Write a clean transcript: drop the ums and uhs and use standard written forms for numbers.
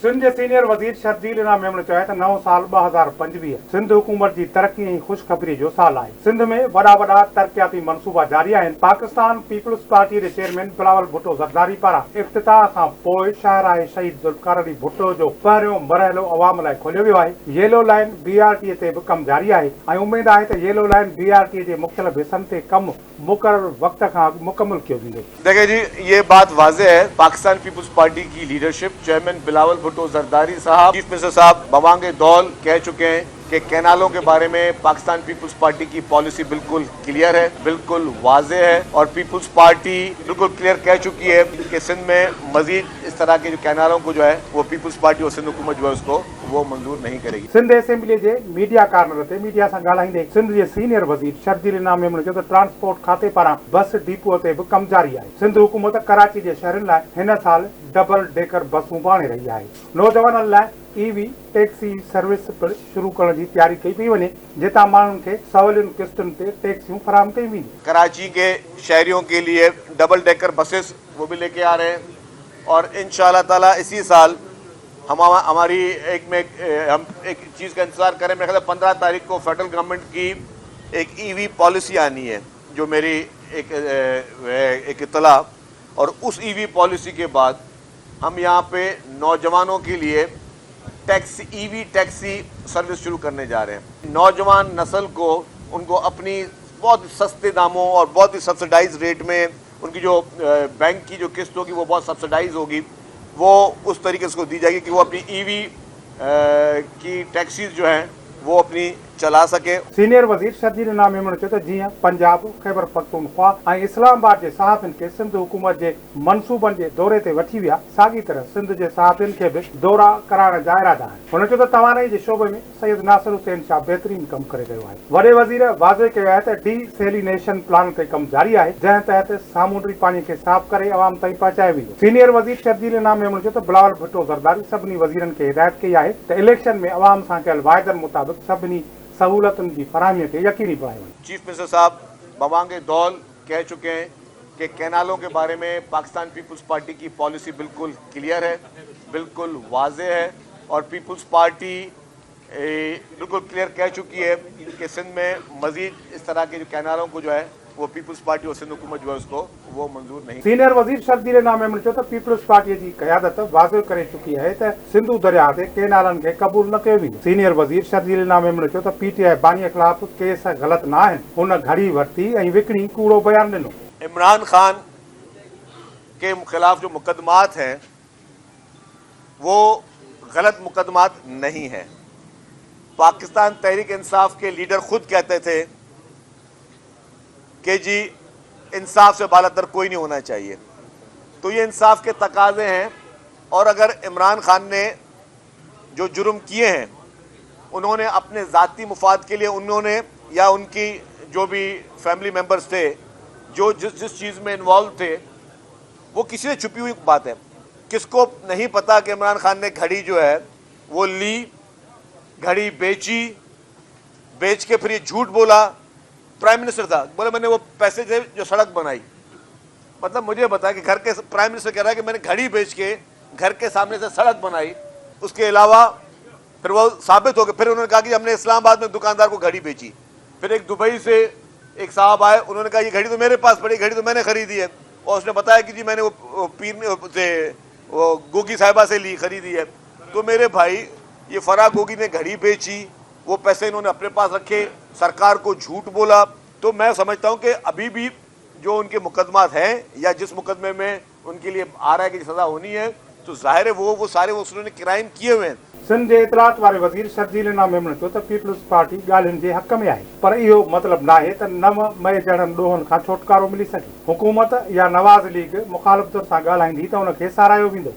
सिंध जे senior वज़ीर शर्जील इनाम मेमण चयो त नओं साल 2025 सिंध हुकूमत जी तरक्की ऐं ख़ुशख़बरी जो साल आहे। सिंध में वॾा वॾा तरक़ियाती मनसूबा जारी आहिनि। पाकिस्तान पीपल्स पार्टी जे चेयरमैन बिलावल भुट्टो ज़रदारी पारां इफ़्तिताह खां पोइ शाहराह शहीद ज़ुल्फ़िकार अली भुट्टो जो पहिरियों मरहलो अवाम लाइ खोलियो वियो आहे। येलो लाइन BRT ते बि कमु जारी आहे ऐं उमेद आहे त येलो लाइन BRT जे मुख़्तलिफ़ हिस्सनि ते कमु मुक़ररु वक़्त खां मुकम्मल कियो वेंदो। देखिए जी, ये बात वाज़ेह है। पाकिस्तान पीपल्स पार्टी की लीडरशिप चेयरमैन बिलावल भुट्टो ज़रदारी साहब, चीफ मिनिस्टर साहब बवांगे दौल कह चुके हैं कि कैनालों के बारे में पाकिस्तान पीपल्स पार्टी की पॉलिसी बिल्कुल क्लियर है, बिल्कुल वाज़ेह है। और पीपल्स पार्टी बिल्कुल क्लियर कह चुकी है कि सिंध में मजीद इस तरह के जो कैनालों को जो है वो पीपल्स पार्टी और सिंध हुकूमत जो है उसको वो मंजूर नहीं करेगी। सिंध असेंबली जे मीडिया कार्नर ते मीडिया सां ॻाल्हाईंदे सिंध जे सीनियर वज़ीर शर्जील इनाम मेमण चयो त ट्रांसपोर्ट खाते पारां बस डिपो ते बि कमु जारी आहे। सिंध हुकूमत कराची जे शहरनि लाइ हिन साल डबल डेकर बसूं बाणे रही आहे। नौजवाननि लाइ EV टैक्सी सर्विस शुरू करण जी तैयारी कई पई वञे, जितां माण्हुनि खे सवलियुनि किस्तुनि ते टैक्सियूं फराहम कई वेंदियूं। कराची के शहरियों के लिए डबल डेकर बसेस वो भी लेके आ रहे हैं और इंशाअल्लाह ताला इसी साल हम एक चीज़ का इंतज़ार करें। मेरे ख्याल 15 तारीख को फेडरल गवर्नमेंट की एक EV पॉलिसी आनी है, जो मेरी एक इत्तला, और उस EV पॉलिसी के बाद हम यहाँ पे नौजवानों के लिए EV टैक्सी सर्विस शुरू करने जा रहे हैं। नौजवान नस्ल को उनको अपनी बहुत सस्ते दामों और बहुत ही सब्सिडाइज रेट में उनकी जो बैंक की जो किस्त होगी वो बहुत सब्सिडाइज होगी, वो उस तरीके से दी जाएगी कि वो अपनी EV की टैक्सीज जो हैं वो अपनी चला सके। सीनियर वज़ीर शर्जील इनाम मेमण चयो त जीअं पंजाब, खैबर पख्तूनख्वा ऐं इस्लामाबाद जे सहाफ़ियुनि खे सिंध हुकूमत जे मनसूबनि जे दौरे ते वठी विया, साॻी तरह सिंध जे सहाफ़ियुनि खे बि दौरा कराइण जा इरादा आहिनि। हुन चयो त तवानाई जे शोबे में सैयद नासिर हुसैन शाह बहितरीन कमु करे रहियो आहे। वॾे वज़ीर वाज़े कयो आहे त डीसैलिनेशन प्लान ते कमु जारी आहे, जंहिं तहत सामूंडी पाणी खे साफ़ करे अवाम ताईं पहुचायो वेंदो। सीनियर वज़ीर शर्जील इनाम मेमण चयो त बिलावल भुट्टो ज़रदारी सभिनी वज़ीरनि खे हिदायत कई आहे त इलेक्शन में अवाम सां कयल वाइदनि मुताबिक़ सभिनी सहूलतुनि जी फराहमीअ खे यकीनी बणायो वञे। चीफ मिनिस्टर साहब बवांगे दौल कह चुके हैं कि कैनालों के बारे में पाकिस्तान पीपल्स पार्टी की पॉलिसी बिल्कुल क्लियर है, बिल्कुल वाज़ेह है। और पीपल्स पार्टी बिल्कुल क्लियर कह चुकी है कि सिंध में मजीद इस तरह के जो कैनालों को जो है वो पीपल्स पार्टी और सिंध हुकूमत जो है उसको वो मंजूर नहीं। सीनियर वज़ीर शर्जील इनाम मेमण चयो त पीपल्स पार्टी जी क़यादत वाज़ेह करे चुकी आहे त सिंधु दरिया ते कैनालनि खे क़बूल न कयो वेंदो। सीनियर वज़ीर शर्जील इनाम मेमण चयो त PTI बानीअ ख़िलाफ़ केस ग़लति न आहिनि, हुन घड़ी वरिती ऐं विकिणी कूड़ो बयान ॾिनो। इमरान खान के खिलाफ जो मुकदमात हैं वो गलत मुकदमात नहीं है। पाकिस्तान तहरीक इंसाफ के लीडर खुद कहते थे कि जी इंसाफ से बालातर कोई नहीं होना चाहिए, तो ये इंसाफ के तकाजे हैं। और अगर इमरान खान ने जो जुर्म किए हैं उन्होंने अपने ज़ाती मुफाद के लिए उन्होंने या उनकी जो भी फैमिली मेम्बर्स थे जो जिस चीज़ में इन्वॉल्व थे वो किसी से छुपी हुई बात है। किसको नहीं पता कि इमरान खान ने घड़ी जो है वो ली, घड़ी बेची, बेच के फिर ये झूठ बोला। प्राइम मिनिस्टर था, बोले मैंने वो पैसे थे जो सड़क बनाई। मतलब मुझे बता कि घर के प्राइम मिनिस्टर कह रहा है कि मैंने घड़ी बेच के घर के सामने से सड़क बनाई। उसके अलावा फिर वो साबित हो गया। फिर उन्होंने कहा कि हमने इस्लामाबाद में दुकानदार को घड़ी बेची। फिर एक दुबई से एक साहब आए, उन्होंने कहा ये घड़ी तो मेरे पास पड़ी, घड़ी तो मैंने खरीदी है। और उसने बताया कि जी मैंने वो पीर से वो गोगी साहिबा से ली, खरीदी है। तो मेरे भाई ये फराह गोगी ने घड़ी बेची, वो पैसे इन्होंने अपने पास रखे, सरकार को झूठ बोला। तो मैं समझता हूं कि अभी भी जो उनके मुकदमात हैं या जिस मुकदमे में उनके लिए आ रहा है कि सजा होनी है, तो जाहिर है वो सारे उन्होंने क्राइम किए हुए हैं। सिंध जे इतलात वारे वज़ीर शर्जील इनाम मेमण चयो त पीपल्स पार्टी ॻाल्हियुनि जे हक़ में आहे, पर इहो मतिलबु न आहे त 9 मई जहिड़नि ॾोहनि खां छुटकारो मिली सघे। हुकूमत या नवाज़ लीग मुखालिफ़त सां ॻाल्हाईंदी त उनखे साराहियो वेंदो।